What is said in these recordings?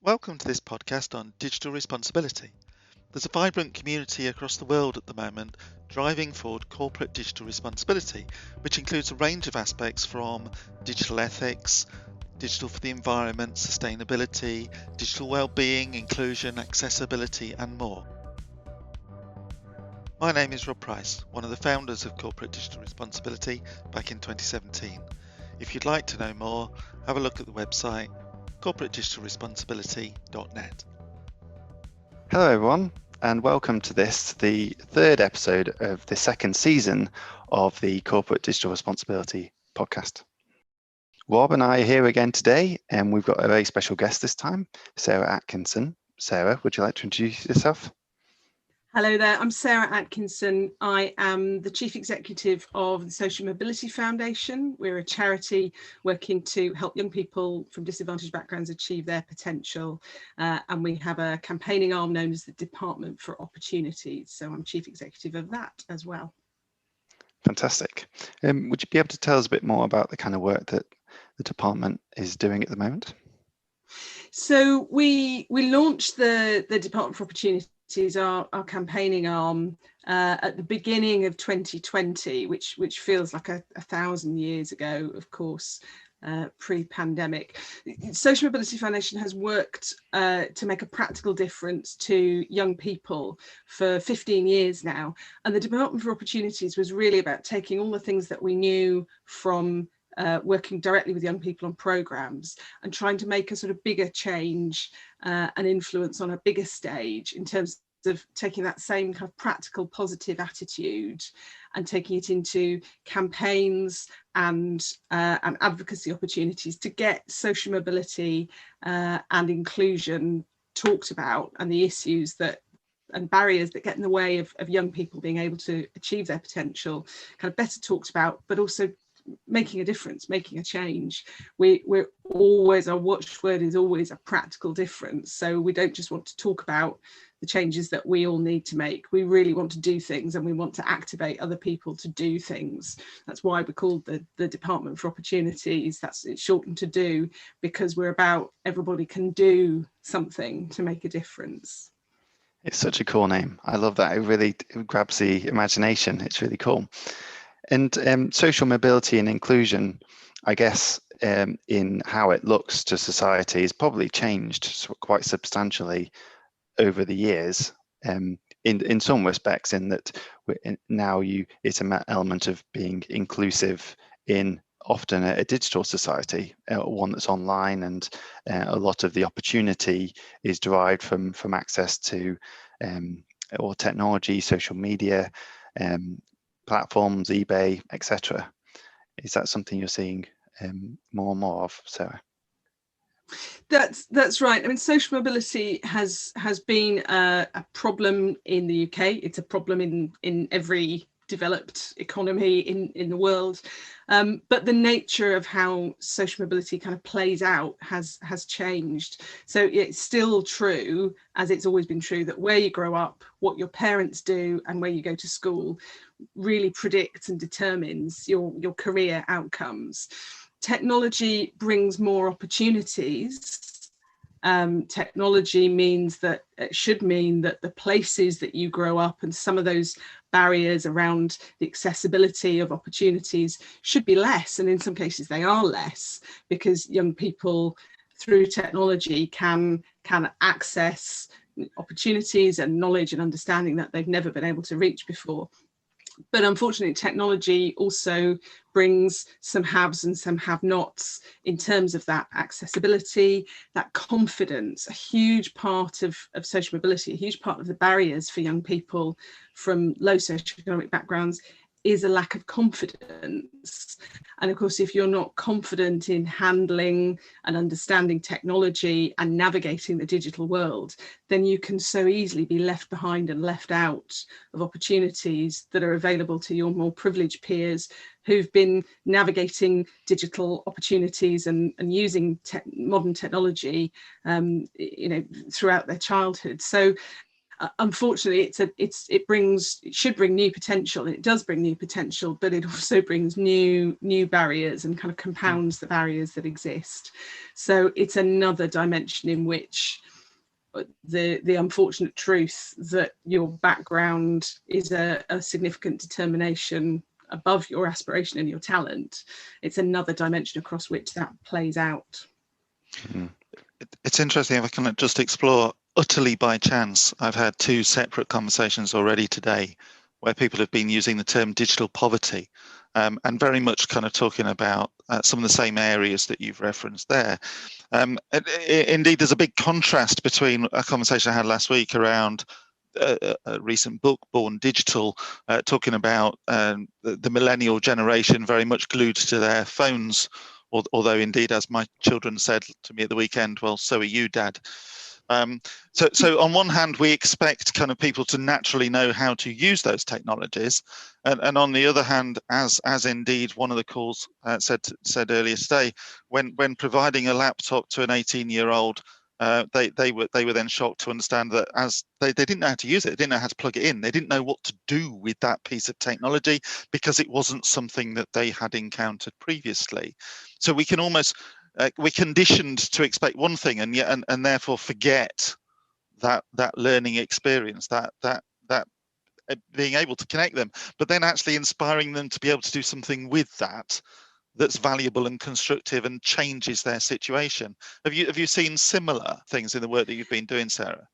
Welcome to this podcast on digital responsibility. There's a vibrant community across the world at the moment driving forward corporate digital responsibility, which includes a range of aspects from digital ethics, digital for the environment, sustainability, digital well-being, inclusion, accessibility, and more. My name is Rob Price, one of the founders of Corporate Digital Responsibility back in 2017. If you'd like to know more, have a look at the website corporatedigitalresponsibility.net. Hello, everyone, and welcome to the third episode of the second season of the Corporate Digital Responsibility podcast. Rob and I are here again today, and we've got a very special guest this time, Sarah Atkinson. Sarah, would you like to introduce yourself? Hello there, I'm Sarah Atkinson. I am the Chief Executive of the Social Mobility Foundation. We're a charity working to help young people from disadvantaged backgrounds achieve their potential. And we have a campaigning arm known as the Department for Opportunities. So I'm Chief Executive of that as well. Fantastic. Would you be able to tell us a bit more about the kind of work that the department is doing at the moment? So we launched the Department for Opportunities, our campaigning arm, at the beginning of 2020, which feels like a thousand years ago, of course, pre-pandemic. Social Mobility Foundation has worked to make a practical difference to young people for 15 years now. And the Department for Opportunities was really about taking all the things that we knew from working directly with young people on programs and trying to make a sort of bigger change and influence on a bigger stage in terms of taking that same kind of practical positive attitude and taking it into campaigns and advocacy opportunities to get social mobility and inclusion talked about, and the issues and barriers that get in the way of young people being able to achieve their potential kind of better talked about, but also making a difference, making a change. We're always, our watchword is always a practical difference. So we don't just want to talk about the changes that we all need to make. We really want to do things, and we want to activate other people to do things. That's why we're called the Department for Opportunities. It's shortened to DO, because we're about everybody can do something to make a difference. It's such a cool name. I love that. It grabs the imagination. It's really cool. And social mobility and inclusion, I guess, in how it looks to society has probably changed quite substantially over the years. In some respects, in that now it's an element of being inclusive in often a digital society, one that's online, and a lot of the opportunity is derived from access to or technology, social media, platforms, eBay, etc. Is that something you're seeing more and more of, Sarah? That's right. I mean, social mobility has been a problem in the UK. It's a problem in every developed economy in the world. But the nature of how social mobility kind of plays out has changed. So it's still true, as it's always been true, that where you grow up, what your parents do, and where you go to school really predicts and determines your career outcomes. Technology brings more opportunities. Technology should mean that the places that you grow up and some of those barriers around the accessibility of opportunities should be less, and in some cases they are less, because young people through technology can access opportunities and knowledge and understanding that they've never been able to reach before. But unfortunately, technology also brings some haves and some have-nots in terms of that accessibility, that confidence. A huge part of social mobility, a huge part of the barriers for young people from low socioeconomic backgrounds is a lack of confidence. And of course, if you're not confident in handling and understanding technology and navigating the digital world, then you can so easily be left behind and left out of opportunities that are available to your more privileged peers who've been navigating digital opportunities and using modern technology, throughout their childhood. So unfortunately, it should bring new potential, and it does bring new potential, but it also brings new barriers and kind of compounds the barriers that exist. So it's another dimension in which the unfortunate truth that your background is a significant determination above your aspiration and your talent. It's another dimension across which that plays out. It's interesting if I can just explore utterly by chance. I've had 2 separate conversations already today where people have been using the term digital poverty, and very much kind of talking about some of the same areas that you've referenced there. Indeed, there's a big contrast between a conversation I had last week around a recent book, Born Digital, talking about the millennial generation very much glued to their phones, although indeed, as my children said to me at the weekend, well, so are you, Dad. So on one hand, we expect kind of people to naturally know how to use those technologies, and on the other hand, as indeed one of the calls said earlier today, when providing a laptop to an 18-year-old, they were then shocked to understand that as they didn't know how to use it, they didn't know how to plug it in, they didn't know what to do with that piece of technology because it wasn't something that they had encountered previously. So we can almost we're conditioned to expect one thing and therefore forget that learning experience, that being able to connect them, but then actually inspiring them to be able to do something with that's valuable and constructive and changes their situation. Have you seen similar things in the work that you've been doing, Sarah?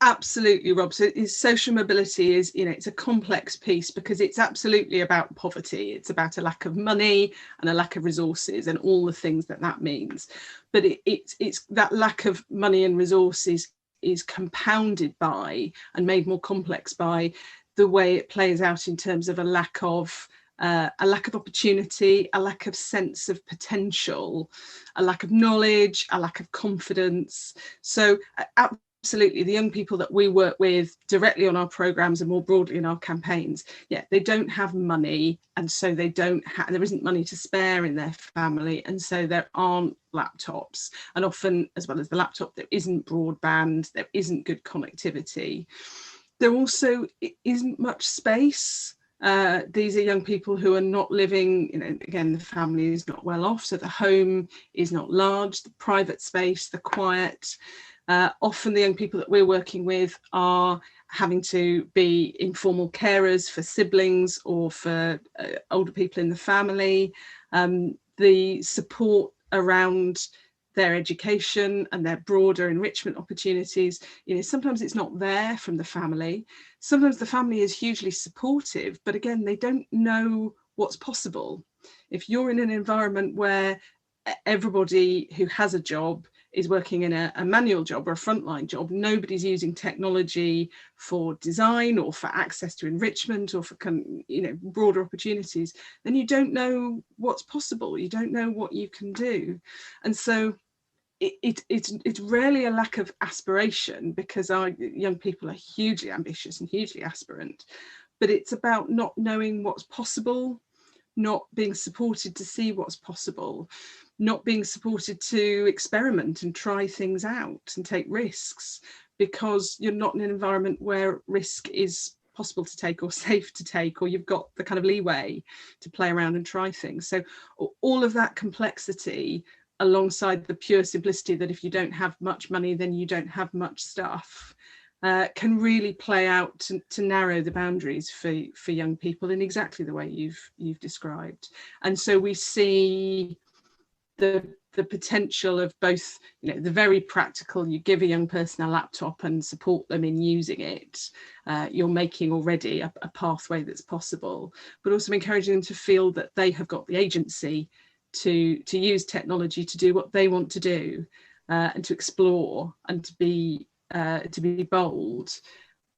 Absolutely, Rob. So social mobility is, it's a complex piece because it's absolutely about poverty. It's about a lack of money and a lack of resources and all the things that means. But it's that lack of money and resources is compounded by and made more complex by the way it plays out in terms of a lack of opportunity, a lack of sense of potential, a lack of knowledge, a lack of confidence. So absolutely, the young people that we work with directly on our programs and more broadly in our campaigns, they don't have money, and so there isn't money to spare in their family, and so there aren't laptops, and often, as well as the laptop, there isn't broadband, there isn't good connectivity. There also isn't much space. These are young people who are not living, again, the family is not well off, so the home is not large, the private space, the quiet. Often the young people that we're working with are having to be informal carers for siblings or for older people in the family. The support around their education and their broader enrichment opportunities, sometimes it's not there from the family. Sometimes the family is hugely supportive, but again, they don't know what's possible. If you're in an environment where everybody who has a job is working in a manual job or a frontline job, nobody's using technology for design or for access to enrichment or for broader opportunities, then you don't know what's possible, you don't know what you can do. And so it's rarely a lack of aspiration, because our young people are hugely ambitious and hugely aspirant, but it's about not knowing what's possible, not being supported to see what's possible, not being supported to experiment and try things out and take risks, because you're not in an environment where risk is possible to take or safe to take, or you've got the kind of leeway to play around and try things. So all of that complexity, alongside the pure simplicity that if you don't have much money, then you don't have much stuff, can really play out to narrow the boundaries for young people in exactly the way you've described. And so we see the potential of both, the very practical, you give a young person a laptop and support them in using it, you're making already a pathway that's possible, but also encouraging them to feel that they have got the agency to use technology to do what they want to do, and to explore and to be bold.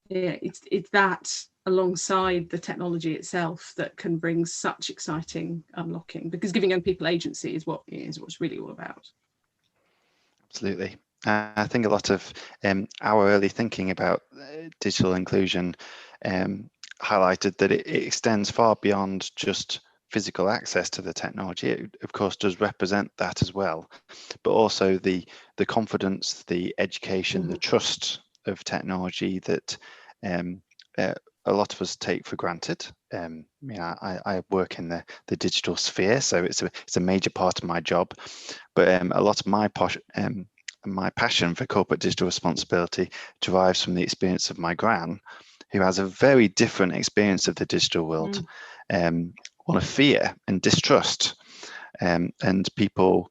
It's that alongside the technology itself that can bring such exciting unlocking, because giving young people agency is what's really all about. Absolutely. I think a lot of our early thinking about digital inclusion highlighted that it extends far beyond just physical access to the technology. It of course does represent that as well, but also the confidence, the education, the trust of technology that a lot of us take for granted. I work in the digital sphere, so it's a major part of my job. But a lot of my passion for corporate digital responsibility derives from the experience of my gran, who has a very different experience of the digital world, one of fear and distrust, and people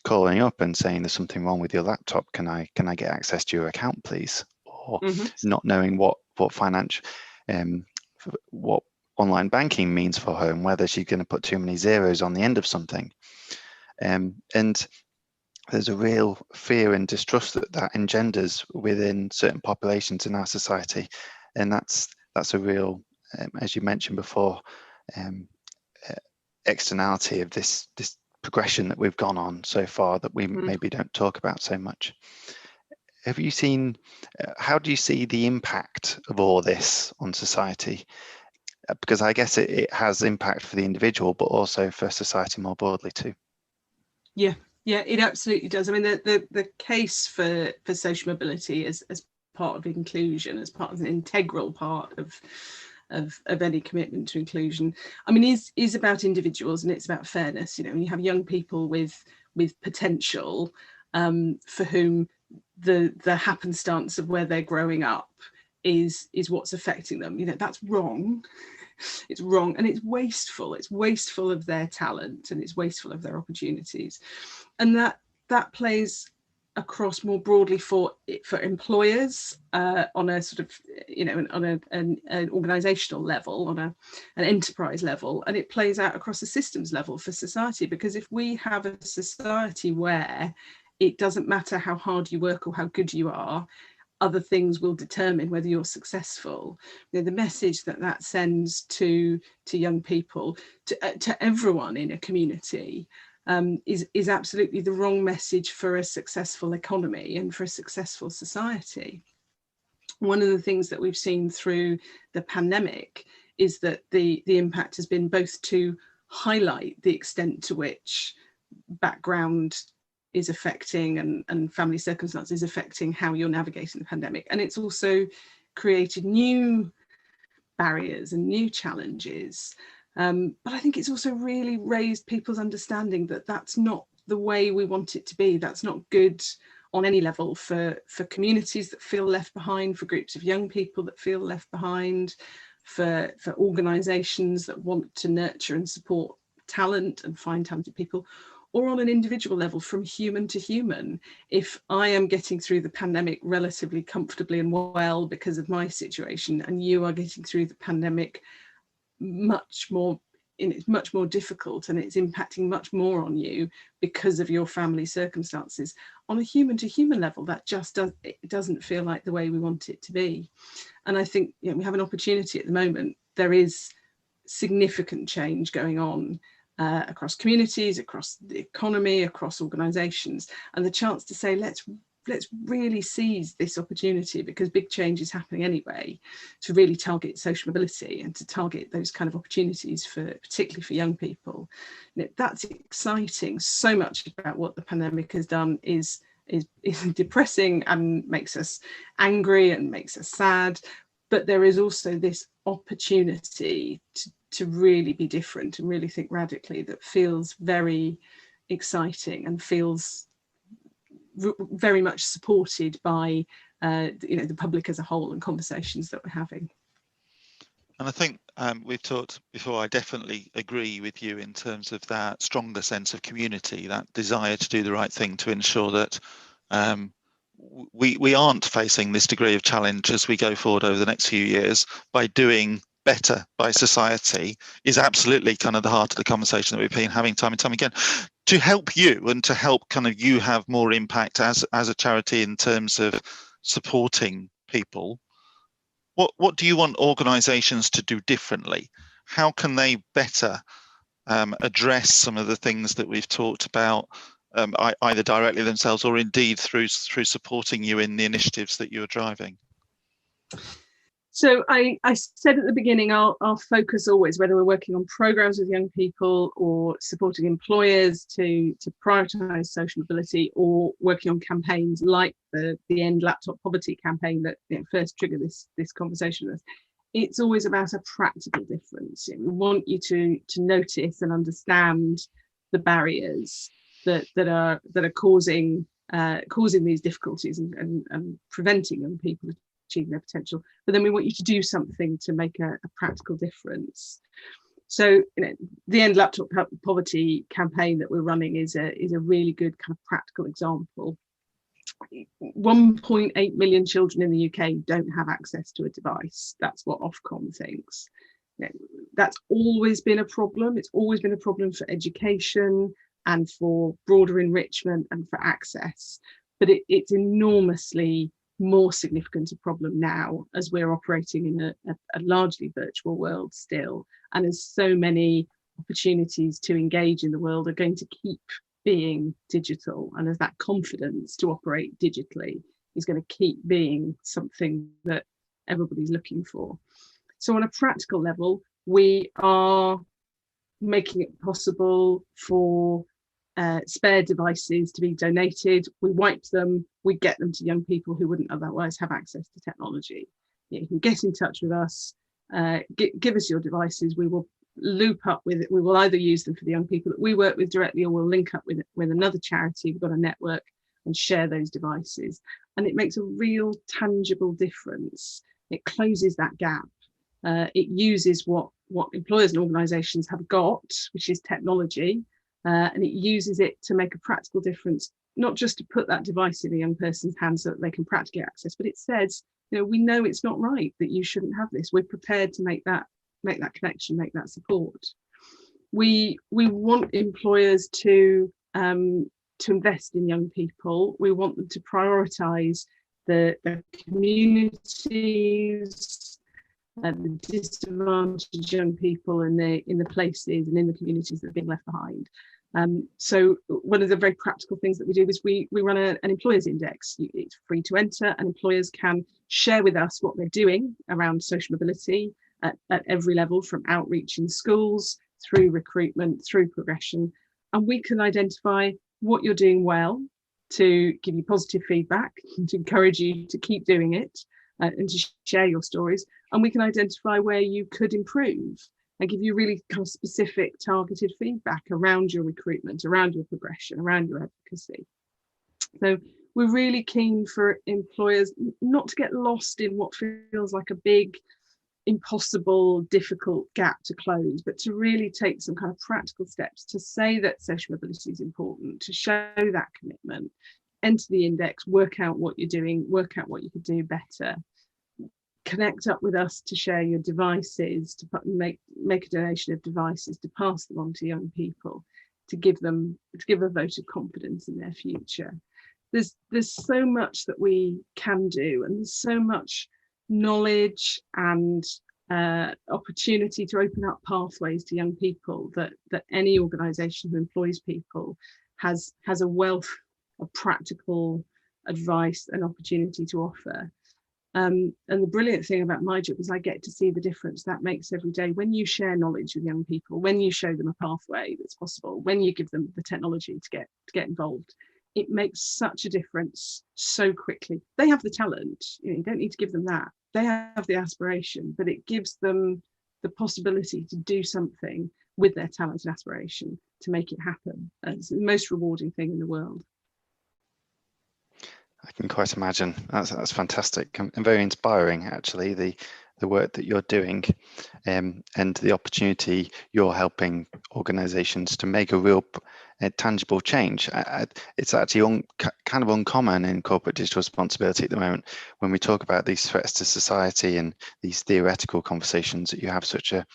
calling up and saying there's something wrong with your laptop. Can I get access to your account, please? Or not knowing what financial what online banking means for her, and whether she's going to put too many zeros on the end of something. And there's a real fear and distrust that engenders within certain populations in our society, and that's a real, as you mentioned before, externality of this progression that we've gone on so far that we maybe don't talk about so much. Have you seen, how do you see the impact of all this on society? Because I guess it has impact for the individual, but also for society more broadly too. Yeah, it absolutely does. I mean, the case for social mobility as part of inclusion, as part of an integral part of any commitment to inclusion, I mean, is about individuals, and it's about fairness. You know, when you have young people with potential, for whom the happenstance of where they're growing up is what's affecting them, you know, that's wrong. It's wrong, and it's wasteful. It's wasteful of their talent, and it's wasteful of their opportunities, and that plays across more broadly for employers, on a sort of, you know, on an organizational level, on an enterprise level, and it plays out across a systems level for society. Because if we have a society where it doesn't matter how hard you work or how good you are, other things will determine whether you're successful, you know, the message that sends to young people, to everyone in a community, is absolutely the wrong message for a successful economy and for a successful society. One of the things that we've seen through the pandemic is that the impact has been both to highlight the extent to which background is affecting and family circumstances affecting how you're navigating the pandemic. And it's also created new barriers and new challenges. But I think it's also really raised people's understanding that that's not the way we want it to be. That's not good on any level for communities that feel left behind, for groups of young people that feel left behind, for organisations that want to nurture and support talent and find talented people, or on an individual level, from human to human. If I am getting through the pandemic relatively comfortably and well because of my situation, and you are getting through the pandemic much more difficult, and it's impacting much more on you because of your family circumstances, on a human to human level, that just doesn't feel like the way we want it to be. And I think, you know, we have an opportunity at the moment. There is significant change going on across communities, across the economy, across organisations, and the chance to say, let's really seize this opportunity, because big change is happening anyway, to really target social mobility and to target those kind of opportunities particularly for young people. You know, that's exciting. So much about what the pandemic has done is depressing and makes us angry and makes us sad, but there is also this opportunity to really be different and really think radically, that feels very exciting and feels very much supported by you know, the public as a whole and conversations that we're having. And I think we've talked before, I definitely agree with you in terms of that stronger sense of community, that desire to do the right thing to ensure that we aren't facing this degree of challenge as we go forward over the next few years. By doing better by society is absolutely kind of the heart of the conversation that we've been having time and time again. To help you and to help kind of you have more impact as a charity in terms of supporting people, what do you want organisations to do differently? How can they better address some of the things that we've talked about, either directly themselves or indeed through supporting you in the initiatives that you're driving? So I said at the beginning, our focus always, whether we're working on programs with young people or supporting employers to prioritise social mobility, or working on campaigns like the End Laptop Poverty campaign that first triggered this conversation with us, it's always about a practical difference. We want you to notice and understand the barriers that are causing these difficulties and preventing young people achieving their potential. But then we want you to do something to make a practical difference. So the End Laptop Poverty campaign that we're running is a really good kind of practical example. 1.8 million children in the UK don't have access to a device. That's what Ofcom thinks. That's always been a problem. It's always been a problem for education and for broader enrichment and for access. But it's enormously more significant a problem now, as we're operating in a largely virtual world still, and as so many opportunities to engage in the world are going to keep being digital, and as that confidence to operate digitally is going to keep being something that everybody's looking for. So on a practical level, we are making it possible for spare devices to be donated. We wipe them, we get them to young people who wouldn't otherwise have access to technology. You can get in touch with us, give us your devices, we will loop up with it. We will either use them for the young people that we work with directly, or we'll link up with another charity. We've got a network, and share those devices. And it makes a real tangible difference. It closes that gap. It uses what employers and organisations have got, which is technology, and it uses it to make a practical difference, not just to put that device in a young person's hands so that they can practically access, but it says, we know it's not right that you shouldn't have this. We're prepared to make that connection, make that support. We want employers to invest in young people. We want them to prioritise the communities, the disadvantaged young people in the places and in the communities that are being left behind. So one of the very practical things that we do is we run an employers index. It's free to enter, and employers can share with us what they're doing around social mobility at every level, from outreach in schools through recruitment, through progression. And we can identify what you're doing well to give you positive feedback, to encourage you to keep doing it, and to share your stories. And we can identify where you could improve and give you really kind of specific targeted feedback around your recruitment, around your progression, around your advocacy. So we're really keen for employers not to get lost in what feels like a big, impossible, difficult gap to close, but to really take some kind of practical steps to say that social mobility is important, to show that commitment, enter the index, work out what you're doing, work out what you could do better, connect up with us to share your devices, to make a donation of devices, to pass them on to young people, to give a vote of confidence in their future. There's so much that we can do, and there's so much knowledge and opportunity to open up pathways to young people that any organisation who employs people has a wealth of practical advice and opportunity to offer. And the brilliant thing about my job is I get to see the difference that makes every day when you share knowledge with young people, when you show them a pathway that's possible, when you give them the technology to get involved. It makes such a difference so quickly. They have the talent, you don't need to give them that. They have the aspiration, but it gives them the possibility to do something with their talent and aspiration to make it happen. It's the most rewarding thing in the world. I can quite imagine. That's fantastic and very inspiring, actually, the work that you're doing, and the opportunity you're helping organisations to make a real tangible change. It's actually kind of uncommon in corporate digital responsibility at the moment when we talk about these threats to society and these theoretical conversations, that you have such a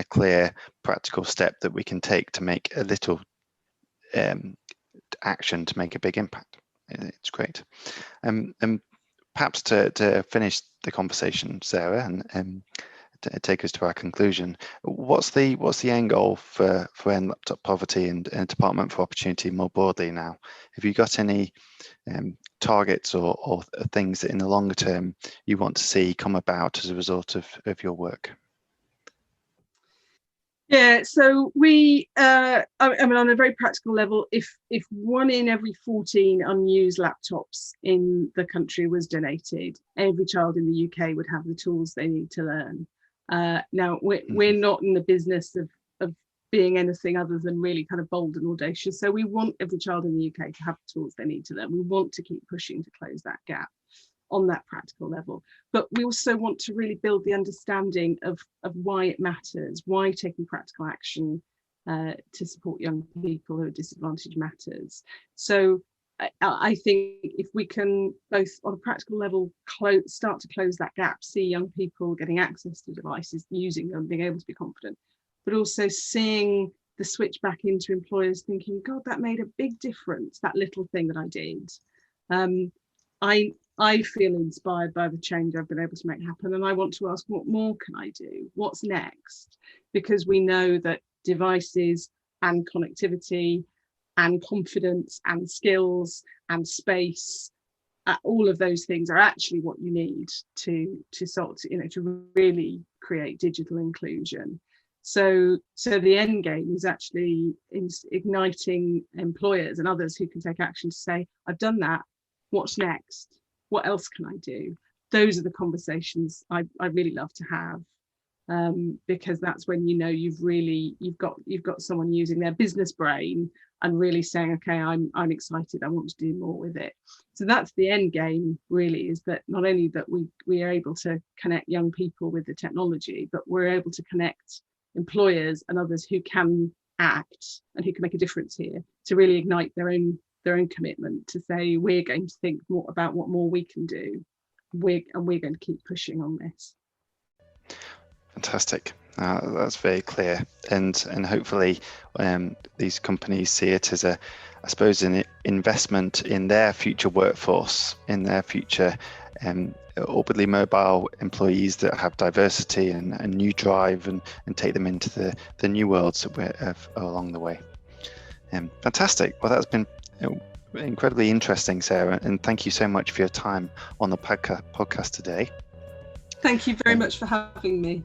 clear practical step that we can take to make a little action to make a big impact. It's great. And perhaps to finish the conversation, Sarah, and take us to our conclusion. What's the end goal for End Laptop Poverty and Department for Opportunity more broadly now? Have you got any targets or things that in the longer term you want to see come about as a result of your work? Yeah, so we, I mean, on a very practical level, if 1 in every 14 unused laptops in the country was donated, every child in the UK would have the tools they need to learn. Now, we're not in the business of being anything other than really kind of bold and audacious. So we want every child in the UK to have the tools they need to learn. We want to keep pushing to close that gap on that practical level, but we also want to really build the understanding of why it matters, why taking practical action to support young people who are disadvantaged matters. So I think if we can both on a practical level start to close that gap, see young people getting access to devices, using them, being able to be confident, but also seeing the switch back into employers thinking, God, that made a big difference, that little thing that I did. I feel inspired by the change I've been able to make happen, and I want to ask, what more can I do? What's next? Because we know that devices and connectivity and confidence and skills and space, all of those things are actually what you need to really create digital inclusion. So the end game is actually igniting employers and others who can take action to say, I've done that, what's next? What else can I do? Those are the conversations I really love to have, because that's when you've got someone using their business brain and really saying, okay, I'm excited, I want to do more with it. So that's the end game, really, is that not only that we are able to connect young people with the technology, but we're able to connect employers and others who can act and who can make a difference here to really ignite their own commitment to say, we're going to think more about what more we can do. We're going to keep pushing on this. Fantastic. That's very clear, and hopefully these companies see it as an investment in their future workforce, in their future upwardly mobile employees that have diversity and new drive, and take them into the new worlds along the way. Fantastic. Well, that's been incredibly interesting, Sarah, and thank you so much for your time on the podcast today. Thank you very much for having me.